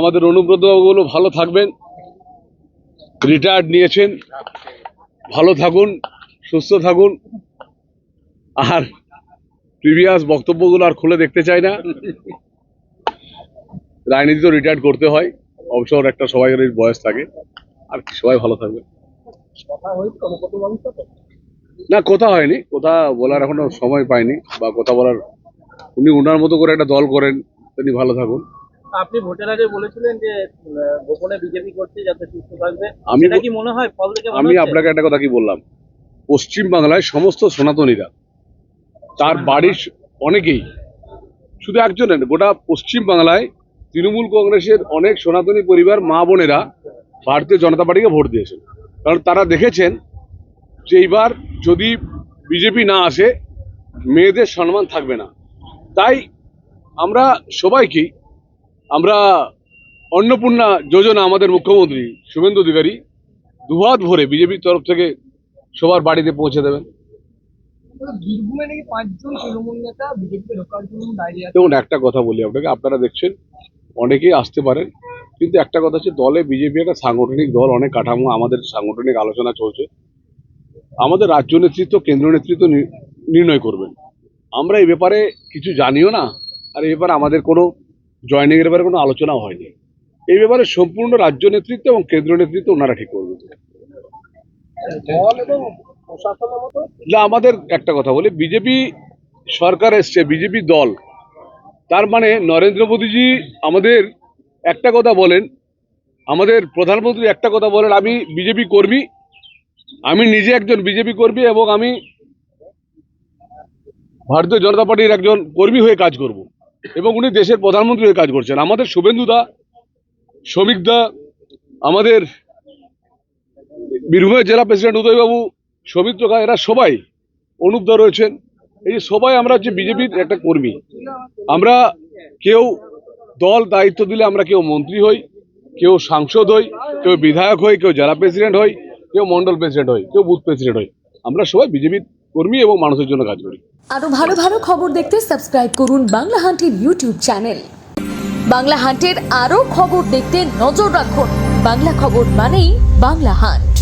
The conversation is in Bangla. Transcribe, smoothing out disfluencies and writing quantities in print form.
আমাদের অনুব্রতগুলো ভালো থাকবেন, রিটায়ার্ড নিয়েছেন, ভালো থাকুন, সুস্থ থাকুন। আর প্রিভিয়াস বক্তব্যগুলো আর খুলে দেখতে চাই না। রাজনীতি তো রিটায়ার্ড করতে হয়, অবসর একটা সবাই বয়স থাকে। আর সবাই ভালো থাকবে। না, কথা হয়নি, কথা বলার এখনো সময় পাইনি বা কথা বলার। উনি ওনার মতো করে একটা দল করেন, তিনি ভালো থাকুন। আপনি ভোটের আগে বলেছিলেন যে গোপনে বিজেপি করছে যাতে সুস্থ থাকবে, আমি সেটা কি মনে হয় ফল দেখে? আমি আপনাকে একটা কথা কি বললাম, পশ্চিম বাংলায় সমস্ত সনাতনীরা, তার বাড়ির অনেকেই, শুধু একজনের, গোটা পশ্চিম বাংলায় তৃণমূল কংগ্রেসের অনেক সনাতনী পরিবার, মা বোনেরা ভারতীয় জনতা পার্টিকে ভোট দিয়েছেন। কারণ তারা দেখেছেন যে এইবার যদি বিজেপি না আসে মেয়েদের সম্মান থাকবে না। তাই আমরা সবাইকেই, আমরা অন্নপূর্ণা যোজনা আমাদের মুখ্যমন্ত্রী শুভেন্দু অধিকারী দুহাত ভরে বিজেপির তরফ থেকে সবার বাড়িতে পৌঁছে দেবেন। বীরভূমে নাকি 5 জন তৃণমূল নেতা বিজেপিতে ঢোকার জন্য দাঁড়িয়ে আছে। দেখুন, একটা কথা বলি আপনাকে, আপনারা দেখছেন অনেকেই আসতে পারেন, কিন্তু একটা কথা হচ্ছে, দলে বিজেপি একটা সাংগঠনিক দল, অনেক কাঠামো, আমাদের সাংগঠনিক আলোচনা চলছে। আমাদের রাজ্য নেতৃত্ব, কেন্দ্রীয় নেতৃত্ব নির্ণয় করবেন। আমরা এই ব্যাপারে কিছু জানিও না, আর এই ব্যাপারে আমাদের কোনো জয়নিং এর ব্যাপারে কোনো আলোচনাও হয়নি। এই ব্যাপারে সম্পূর্ণ রাজ্য নেতৃত্ব এবং কেন্দ্রীয় নেতৃত্ব ওনারা ঠিক করবেন। না, আমাদের একটা কথা বলি, বিজেপি সরকার এসছে, বিজেপি দল, তার মানে নরেন্দ্র মোদীজি আমাদের একটা কথা বলেন, আমাদের প্রধানমন্ত্রী একটা কথা বলেন, আমি বিজেপি কর্মী, আমি নিজে একজন বিজেপি কর্মী এবং আমি ভারতীয় জনতা পার্টির একজন কর্মী হয়ে কাজ করব, এবং উনি দেশের প্রধানমন্ত্রী হয়ে কাজ করছেন। আমাদের শুভেন্দুদা, শ্রমিকদা, আমাদের বীরভূমের জেলা প্রেসিডেন্ট উদয়বাবু, সৌমিত্র খা, এরা সবাই, অনুপদা রয়েছেন, এই সবাই আমরা হচ্ছে বিজেপির একটা কর্মী। আমরা কেউ দল দায়িত্ব দিলে আমরা কেউ মন্ত্রী হই, কেউ সাংসদ হই, কেউ বিধায়ক হই, কেউ জেলা প্রেসিডেন্ট হই, কেউ মন্ডল প্রেসিডেন্ট হই, কেউ বুথ প্রেসিডেন্ট হই। আমরা সবাই বিজেপির কর্মী এবং মানুষের জন্য কাজ করি। আরো ভালো ভালো খবর দেখতে সাবস্ক্রাইব করুন বাংলা হান্টের ইউটিউব চ্যানেল। বাংলা হান্টের আরো খবর দেখতে নজর রাখুন। বাংলা খবর মানেই বাংলা হান্ট।